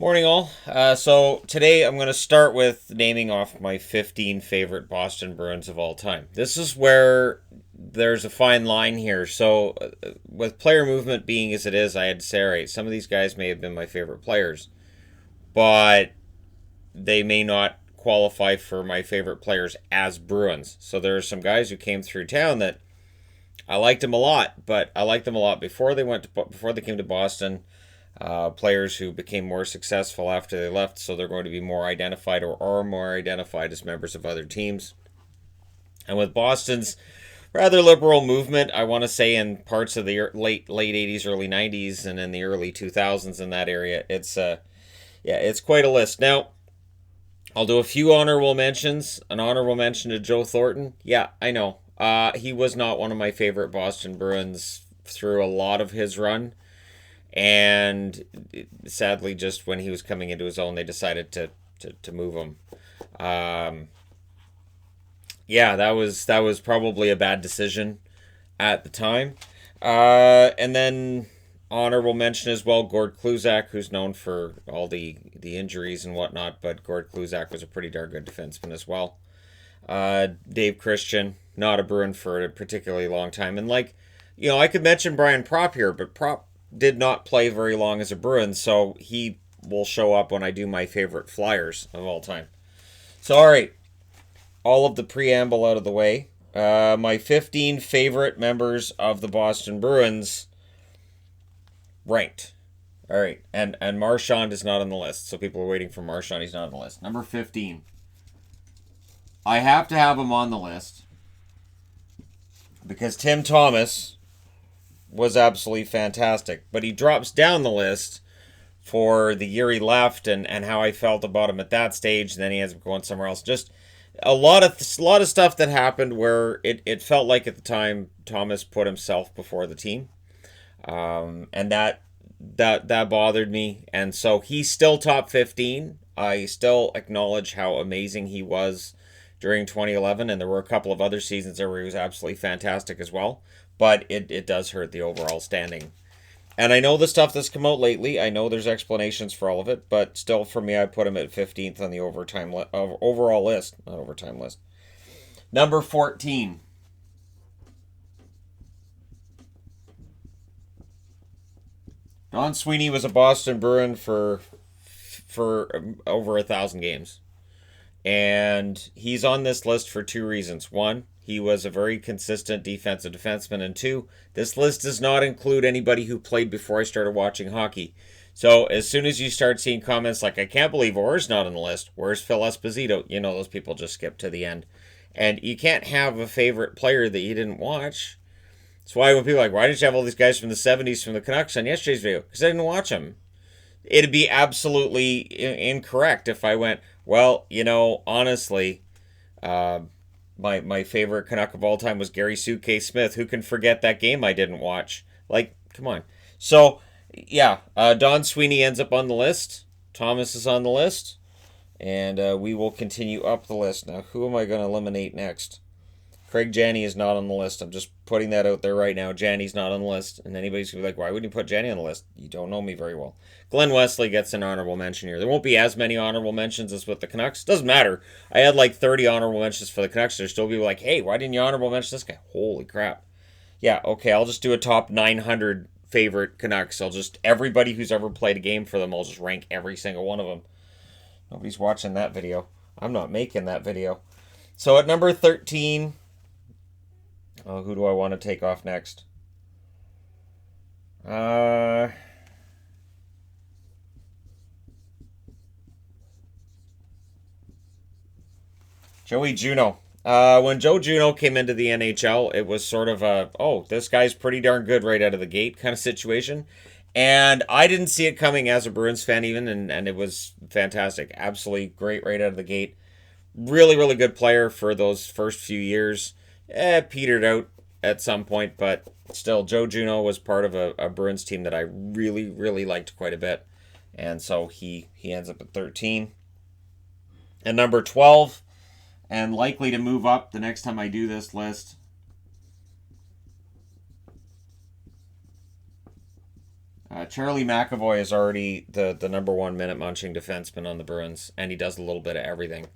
Morning, all. So today I'm going to start with naming off my 15 favorite Boston Bruins of all time. This is where there's a fine line here. So, with player movement being as it is, I had to say, all right, some of these guys may have been my favorite players, but they may not qualify for my favorite players as Bruins. So there are some guys who came through town that I liked them a lot, but I liked them a lot before they came to Boston. Players who became more successful after they left, so they're going to be more identified or are more identified as members of other teams. And with Boston's rather liberal movement, I want to say in parts of the late 80s, early 90s, and in the early 2000s in that area, it's quite a list. Now, I'll do a few honorable mentions. An honorable mention to Joe Thornton. Yeah, I know. He was not one of my favorite Boston Bruins through a lot of his run. And sadly, just when he was coming into his own, they decided to move him. Um, yeah, that was probably a bad decision at the time. And then honorable mention as well, Gord Kluzak, who's known for all the injuries and whatnot, but Gord Kluzak was a pretty darn good defenseman as well. Dave Christian, not a Bruin for a particularly long time, and I could mention Brian Propp here, but Propp did not play very long as a Bruin, so he will show up when I do my favorite Flyers of all time. So, all right, all of the preamble out of the way. My 15 favorite members of the Boston Bruins ranked. All right, and Marchand is not on the list, so people are waiting for Marchand. He's not on the list. Number 15. I have to have him on the list because Tim Thomas was absolutely fantastic. But he drops down the list for the year he left and how I felt about him at that stage. And then he ends up going somewhere else. Just a lot of stuff that happened where it felt like at the time Thomas put himself before the team, and that bothered me. And so he's still top 15. I still acknowledge how amazing he was during 2011, and there were a couple of other seasons there where he was absolutely fantastic as well. But it does hurt the overall standing. And I know the stuff that's come out lately. I know there's explanations for all of it, but still, for me, I put him at 15th on the overall list, not overtime list. Number 14. Don Sweeney was a Boston Bruin for over 1,000 games. And he's on this list for two reasons. One, he was a very consistent defensive defenseman. And two, this list does not include anybody who played before I started watching hockey. So as soon as you start seeing comments like, I can't believe Orr's not on the list, where's Phil Esposito? Those people just skip to the end. And you can't have a favorite player that you didn't watch. That's why when people are like, why didn't you have all these guys from the 70s from the Canucks on yesterday's video? Because I didn't watch them. It'd be absolutely incorrect if I went, well, honestly, my favorite Canuck of all time was Gary Suitcase Smith. Who can forget that game I didn't watch? Like, come on. So, yeah, Don Sweeney ends up on the list. Thomas is on the list. And we will continue up the list. Now, who am I going to eliminate next? Craig Janney is not on the list. I'm just putting that out there right now. Janney's not on the list. And anybody's going to be like, why wouldn't you put Janney on the list? You don't know me very well. Glenn Wesley gets an honorable mention here. There won't be as many honorable mentions as with the Canucks. Doesn't matter. I had like 30 honorable mentions for the Canucks. There's still people like, hey, why didn't you honorable mention this guy? Holy crap. Yeah, okay, I'll just do a top 900 favorite Canucks. Everybody who's ever played a game for them, I'll just rank every single one of them. Nobody's watching that video. I'm not making that video. So at number 13... who do I want to take off next? Joey Juneau. When Joe Juneau came into the NHL, it was sort of this guy's pretty darn good right out of the gate kind of situation. And I didn't see it coming as a Bruins fan even, and it was fantastic. Absolutely great right out of the gate. Really, really good player for those first few years. Petered out at some point, but still, Joe Juneau was part of a Bruins team that I really, really liked quite a bit. And so he ends up at 13. And number 12, and likely to move up the next time I do this list, Charlie McAvoy is already the number one minute munching defenseman on the Bruins, and he does a little bit of everything.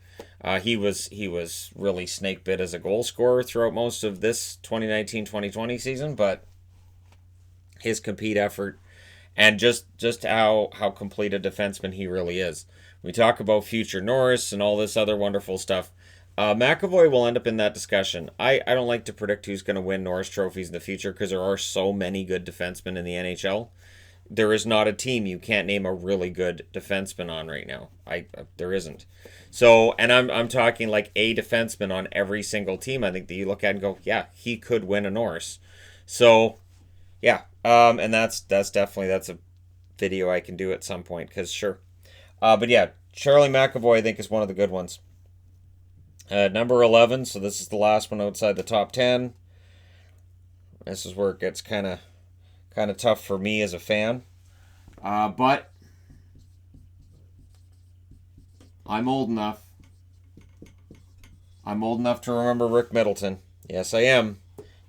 He was really snake bit as a goal scorer throughout most of this 2019-2020 season, but his compete effort and just how complete a defenseman he really is. We talk about future Norris and all this other wonderful stuff. McAvoy will end up in that discussion. I don't like to predict who's going to win Norris trophies in the future because there are so many good defensemen in the NHL. There is not a team you can't name a really good defenseman on right now. There isn't. So, and I'm talking like a defenseman on every single team. I think that you look at and go, yeah, he could win a Norris. So, yeah, and that's a video I can do at some point because sure. But yeah, Charlie McAvoy I think is one of the good ones. Number 11. So this is the last one outside the top 10. This is where it gets kind of tough for me as a fan. But I'm old enough. I'm old enough to remember Rick Middleton. Yes, I am.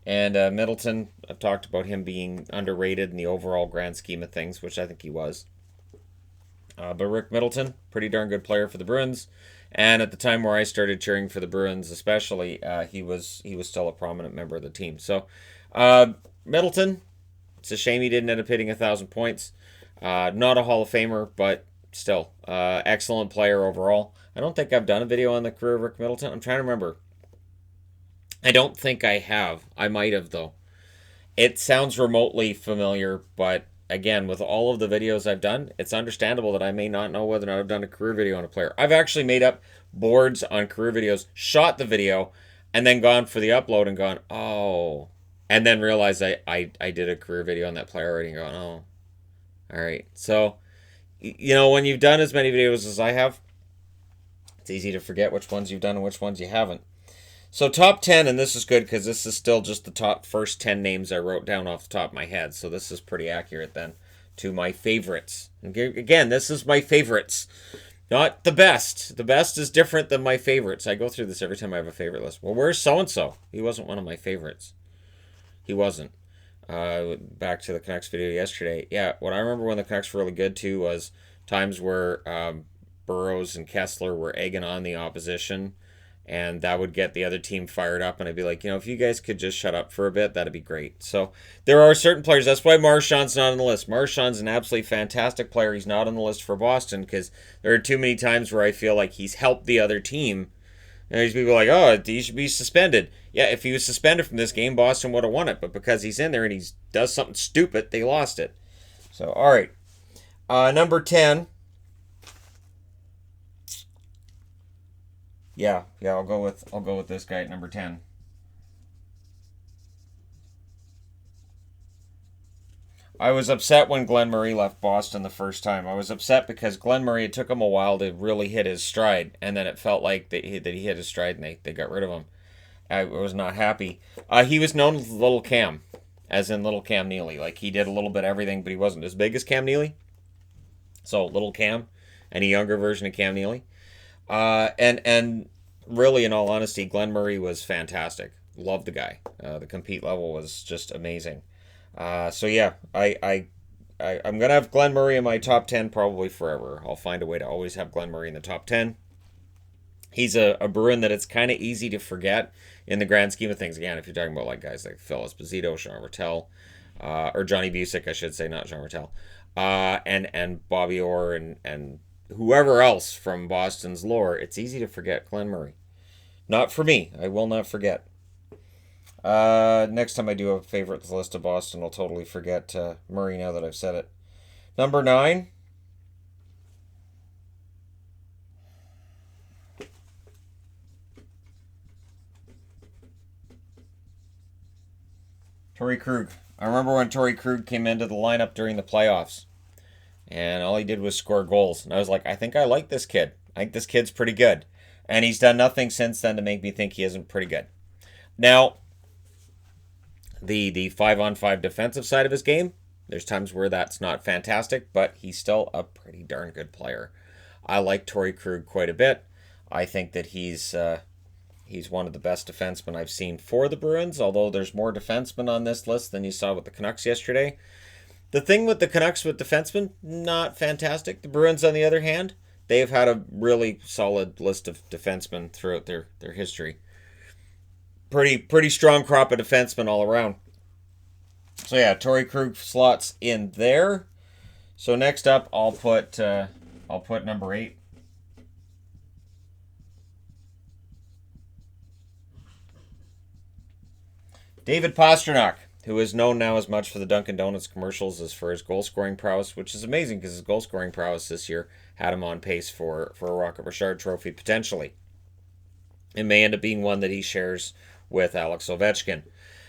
And Middleton, I've talked about him being underrated in the overall grand scheme of things, which I think he was. But Rick Middleton, pretty darn good player for the Bruins. And at the time where I started cheering for the Bruins especially, he was still a prominent member of the team. So Middleton, it's a shame he didn't end up hitting 1,000 points. Not a Hall of Famer, but still, excellent player overall. I don't think I've done a video on the career of Rick Middleton. I'm trying to remember. I don't think I have. I might have, though. It sounds remotely familiar, but again, with all of the videos I've done, it's understandable that I may not know whether or not I've done a career video on a player. I've actually made up boards on career videos, shot the video, and then gone for the upload and gone, oh. And then realized I did a career video on that player already and gone, oh. All right. So, when you've done as many videos as I have, it's easy to forget which ones you've done and which ones you haven't. So top 10, and this is good because this is still just the top first 10 names I wrote down off the top of my head. So this is pretty accurate then to my favorites. Again, this is my favorites, not the best. The best is different than my favorites. I go through this every time I have a favorite list. Well, where's so-and-so? He wasn't one of my favorites. He wasn't. Back to the Canucks video yesterday. Yeah, what I remember when the Canucks were really good too was times where Burrows and Kessler were egging on the opposition, and that would get the other team fired up, and I'd be like, if you guys could just shut up for a bit, that'd be great. So there are certain players. That's why Marchand's not on the list. Marchand's an absolutely fantastic player. He's not on the list for Boston because there are too many times where I feel like he's helped the other team. And there's people like, oh, he should be suspended. Yeah, if he was suspended from this game, Boston would have won it. But because he's in there and he does something stupid, they lost it. So, all right. Number 10. Yeah, I'll go with this guy at number 10. I was upset when Glenn Murray left Boston the first time. I was upset because Glenn Murray, it took him a while to really hit his stride, and then it felt like that he hit his stride and they got rid of him. I was not happy. He was known as Little Cam, as in Little Cam Neely. Like, he did a little bit of everything, but he wasn't as big as Cam Neely. So, Little Cam, and a younger version of Cam Neely. And really, in all honesty, Glenn Murray was fantastic. Loved the guy. The compete level was just amazing. So yeah, I'm gonna have Glenn Murray in my top 10 probably forever. I'll find a way to always have Glenn Murray in the top 10. He's a Bruin that it's kind of easy to forget in the grand scheme of things. Again, if you're talking about like guys like Phil Esposito, Jean Martel, or Johnny Busick, I should say, not Jean Martel, and Bobby Orr and whoever else from Boston's lore, it's easy to forget Glenn Murray. Not for me. I will not forget. Next time I do a favorites list of Boston, I'll totally forget Murray now that I've said it. Number 9. Torey Krug. I remember when Torey Krug came into the lineup during the playoffs, and all he did was score goals. And I was like, I think I like this kid. I think this kid's pretty good. And he's done nothing since then to make me think he isn't pretty good. Now, the 5-on-5 defensive side of his game, there's times where that's not fantastic, but he's still a pretty darn good player. I like Torey Krug quite a bit. I think that he's one of the best defensemen I've seen for the Bruins, although there's more defensemen on this list than you saw with the Canucks yesterday. The thing with the Canucks with defensemen, not fantastic. The Bruins, on the other hand, they've had a really solid list of defensemen throughout their history. Pretty strong crop of defensemen all around. So yeah, Torey Krug slots in there. So next up, I'll put number 8. David Pastrnak, who is known now as much for the Dunkin' Donuts commercials as for his goal scoring prowess, which is amazing because his goal scoring prowess this year had him on pace for a Rocket Richard Trophy potentially. It may end up being one that he shares with Alex Ovechkin.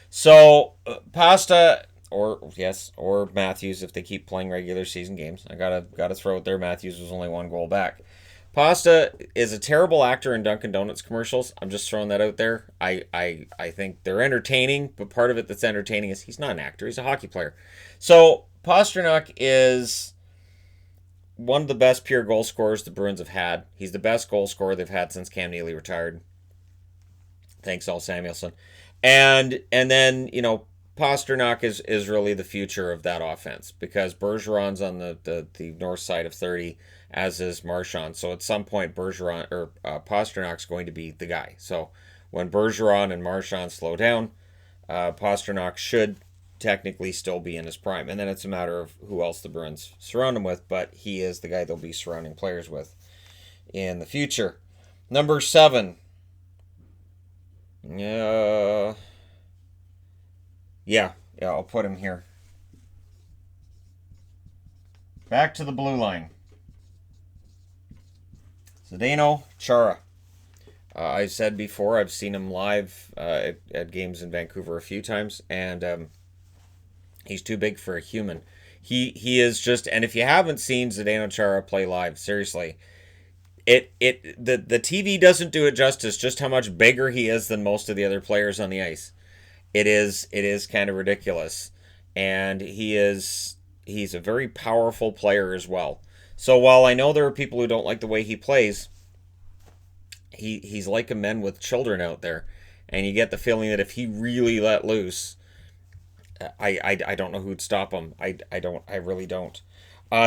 So Pasta or Matthews if they keep playing regular season games. I gotta throw it there. Matthews was only 1 goal back. Pasta is a terrible actor in Dunkin' Donuts commercials. I'm just throwing that out there. I think they're entertaining, but part of it that's entertaining is he's not an actor. He's a hockey player. So Pastrnak is one of the best pure goal scorers the Bruins have had. He's the best goal scorer they've had since Cam Neely retired. Thanks, Al Samuelson. And then, Pastrnak is really the future of that offense because Bergeron's on the north side of 30, as is Marchand. So at some point, Pasternak's going to be the guy. So when Bergeron and Marchand slow down, Pastrnak should technically still be in his prime. And then it's a matter of who else the Bruins surround him with, but he is the guy they'll be surrounding players with in the future. Number 7. Yeah, I'll put him here. Back to the blue line. Zdeno Chara. I've said before, I've seen him live at games in Vancouver a few times, and he's too big for a human. He is just, and if you haven't seen Zdeno Chara play live, seriously, the TV doesn't do it justice just how much bigger he is than most of the other players on the ice. It is kind of ridiculous, and he's a very powerful player as well. So while I know there are people who don't like the way he plays, he's like a man with children out there, and you get the feeling that if he really let loose, I don't know who'd stop him. I really don't.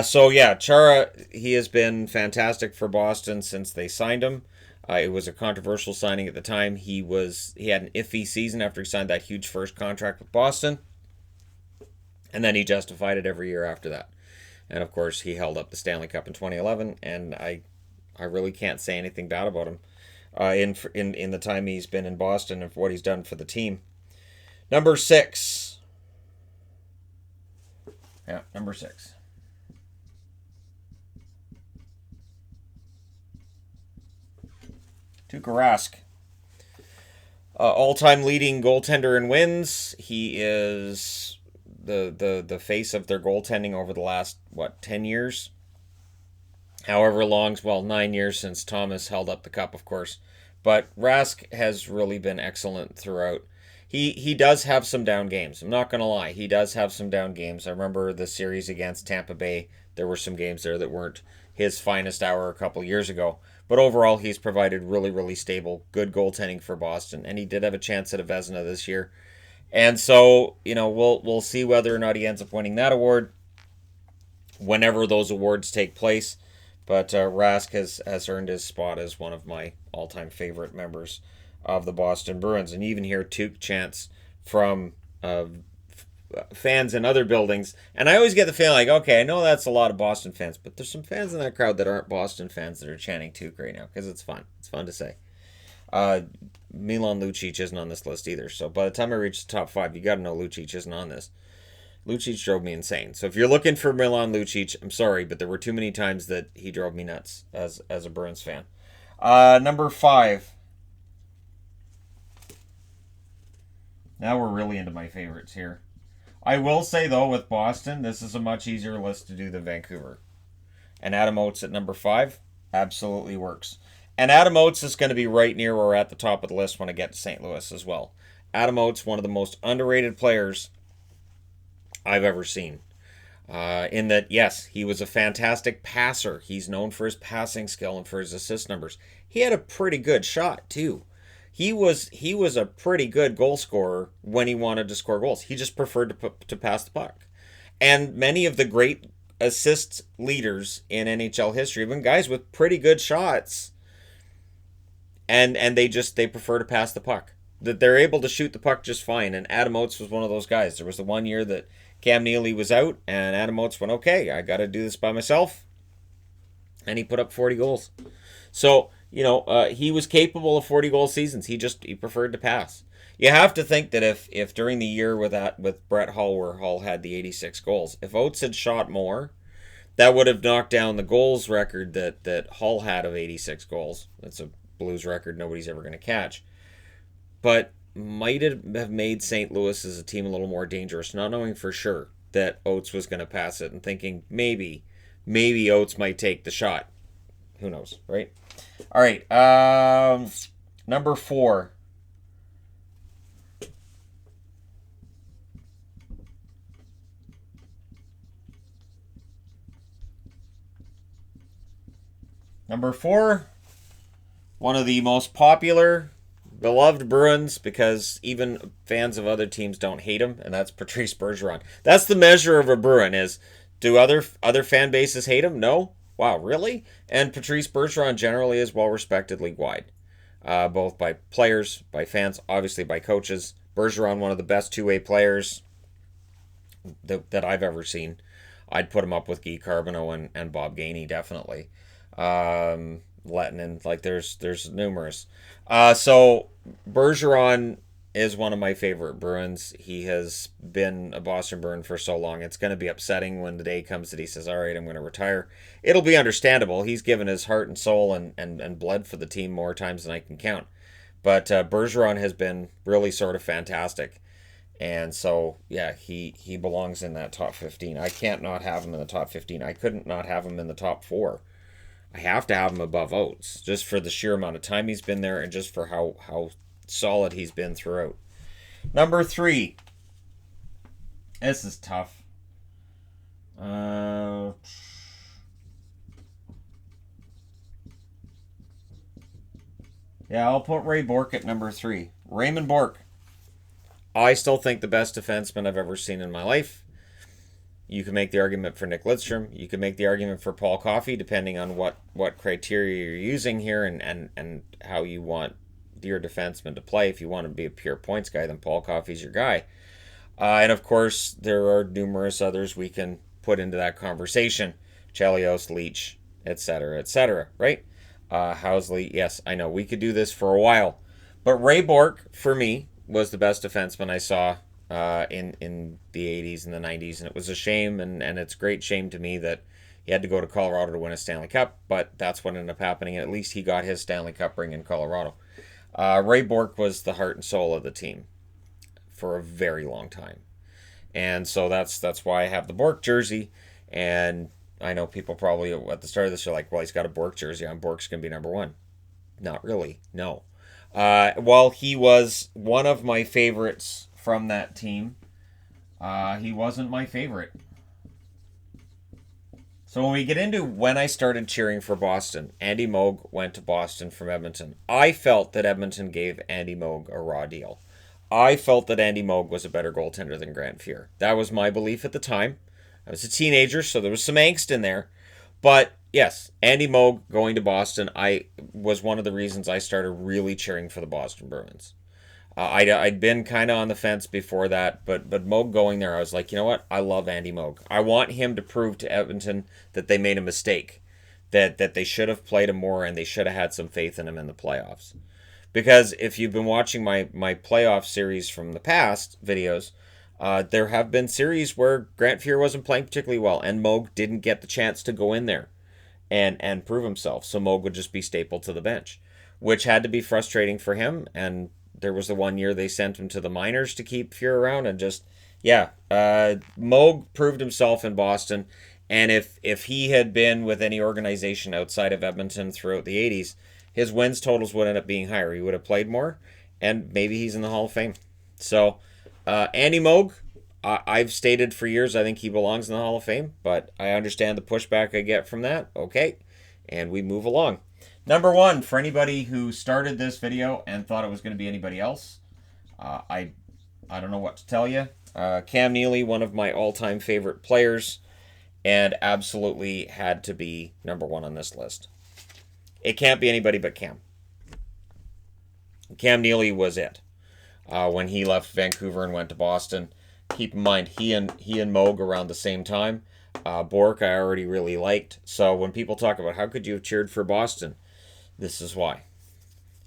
So yeah, Chara, he has been fantastic for Boston since they signed him. It was a controversial signing at the time. He had an iffy season after he signed that huge first contract with Boston, and then he justified it every year after that. And of course, he held up the Stanley Cup in 2011, and I really can't say anything bad about him in the time he's been in Boston and for what he's done for the team. Number 6. Yeah, number 6. Tuukka Rask. All-time leading goaltender in wins. He is the face of their goaltending over the last, 10 years? However long, 9 years since Thomas held up the cup, of course. But Rask has really been excellent throughout. He does have some down games. I'm not going to lie. He does have some down games. I remember the series against Tampa Bay. There were some games there that weren't his finest hour a couple years ago. But overall, he's provided really, really stable, good goaltending for Boston. And he did have a chance at a Vezina this year. And so, we'll see whether or not he ends up winning that award whenever those awards take place. But Rask has earned his spot as one of my all-time favorite members of the Boston Bruins. And you even hear Tuke chants from fans in other buildings. And I always get the feeling okay, I know that's a lot of Boston fans, but there's some fans in that crowd that aren't Boston fans that are chanting Tuke right now because it's fun. It's fun to say. Milan Lucic isn't on this list either. So by the time I reach the top 5, you got to know Lucic isn't on this. Lucic drove me insane. So if you're looking for Milan Lucic, I'm sorry, but there were too many times that he drove me nuts as a Bruins fan. Number 5. Now we're really into my favorites here. I will say, though, with Boston, this is a much easier list to do than Vancouver. And Adam Oates at number 5 absolutely works. And Adam Oates is going to be right near or at the top of the list when I get to St. Louis as well. Adam Oates, one of the most underrated players I've ever seen. In that, yes, he was a fantastic passer. He's known for his passing skill and for his assist numbers. He had a pretty good shot, too. He was a pretty good goal scorer when he wanted to score goals. He just preferred to pass the puck. And many of the great assist leaders in NHL history have been guys with pretty good shots, and they prefer to pass the puck. That they're able to shoot the puck just fine. And Adam Oates was one of those guys. There was the one year that Cam Neely was out, and Adam Oates went, okay, I got to do this by myself, and he put up 40 goals. So he was capable of 40-goal seasons. He preferred to pass. You have to think that if during the year with Brett Hull, where Hull had the 86 goals, if Oates had shot more, that would have knocked down the goals record that Hull had of 86 goals. That's a Blues record nobody's ever going to catch. But might have made St. Louis as a team a little more dangerous, not knowing for sure that Oates was going to pass it and thinking maybe Oates might take the shot. Who knows, right? All right, number 4. Number 4, one of the most popular, beloved Bruins, because even fans of other teams don't hate him, and that's Patrice Bergeron. That's the measure of a Bruin, is do other fan bases hate him? No? Wow, really? And Patrice Bergeron generally is well-respected league-wide, both by players, by fans, obviously by coaches. Bergeron, one of the best two-way players that I've ever seen. I'd put him up with Guy Carbonneau and Bob Gainey, definitely. Lettinen, like there's numerous. So Bergeron is one of my favorite Bruins. He has been a Boston Bruin for so long. It's going to be upsetting when the day comes that he says, all right, I'm going to retire. It'll be understandable. He's given his heart and soul and bled for the team more times than I can count. But Bergeron has been really sort of fantastic. And so, yeah, he belongs in that top 15. I can't not have him in the top 15. I couldn't not have him in the top 4. I have to have him above Oates, just for the sheer amount of time he's been there and just for how solid he's been throughout. Number 3. This is tough. Yeah, I'll put Ray Bourque at number 3. Raymond Bourque. I still think the best defenseman I've ever seen in my life. You can make the argument for Nick Lidstrom. You can make the argument for Paul Coffey, depending on what criteria you're using here and how you want your defenseman to play. If you want to be a pure points guy, then Paul Coffey's your guy. And of course, there are numerous others we can put into that conversation. Chelios, Leach, etc., right? Housley, yes, I know. We could do this for a while. But Ray Bourque, for me, was the best defenseman I saw in the 80s and the 90s, and it was a shame, and it's a great shame to me that he had to go to Colorado to win a Stanley Cup, but that's what ended up happening, and at least he got his Stanley Cup ring in Colorado. Ray Bourque was the heart and soul of the team for a very long time, and so that's why I have the Bourque jersey. And I know people probably at the start of this are like, well, he's got a Bourque jersey on, Bourque's going to be number 1. Not really, no. While he was one of my favorites from that team, he wasn't my favorite. So when we get into when I started cheering for Boston, Andy Moog went to Boston from Edmonton. I felt that Edmonton gave Andy Moog a raw deal. I felt that Andy Moog was a better goaltender than Grant Fuhr. That was my belief at the time. I was a teenager, so there was some angst in there. But yes, Andy Moog going to Boston, I was one of the reasons I started really cheering for the Boston Bruins. I'd been kind of on the fence before that, but Moog going there, I was like, you know what? I love Andy Moog. I want him to prove to Edmonton that they made a mistake, that they should have played him more, and they should have had some faith in him in the playoffs. Because if you've been watching my playoff series from the past videos, there have been series where Grant Fuhr wasn't playing particularly well, and Moog didn't get the chance to go in there and prove himself. So Moog would just be stapled to the bench, which had to be frustrating for him. And there was the one year they sent him to the minors to keep Fuhr around, and just, yeah, Moog proved himself in Boston. And if he had been with any organization outside of Edmonton throughout the 80s, his wins totals would end up being higher. He would have played more, and maybe he's in the Hall of Fame. So, Andy Moog, I've stated for years I think he belongs in the Hall of Fame, but I understand the pushback I get from that. Okay, and we move along. Number 1, for anybody who started this video and thought it was going to be anybody else, I don't know what to tell you. Cam Neely, one of my all-time favorite players, and absolutely had to be number one on this list. It can't be anybody but Cam. Cam Neely was it. When he left Vancouver and went to Boston, keep in mind he and Moog around the same time. Bourque I already really liked. So when people talk about how could you have cheered for Boston, this is why.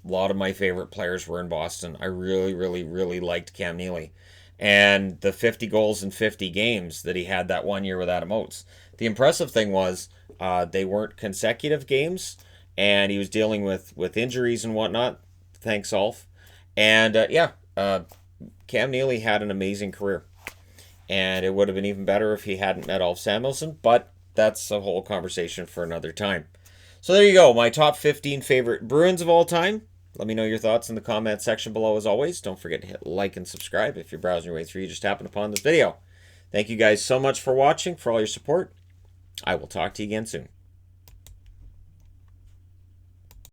A lot of my favorite players were in Boston. I really, really, really liked Cam Neely. And the 50 goals in 50 games that he had that one year with Adam Oates. The impressive thing was they weren't consecutive games, and he was dealing with injuries and whatnot. Thanks, Alf. And Cam Neely had an amazing career. And it would have been even better if he hadn't met Alf Samuelsson, but that's a whole conversation for another time. So there you go, my top 15 favorite Bruins of all time. Let me know your thoughts in the comment section below as always. Don't forget to hit like and subscribe if you're browsing your way through. You just happened upon this video. Thank you guys so much for watching, for all your support. I will talk to you again soon.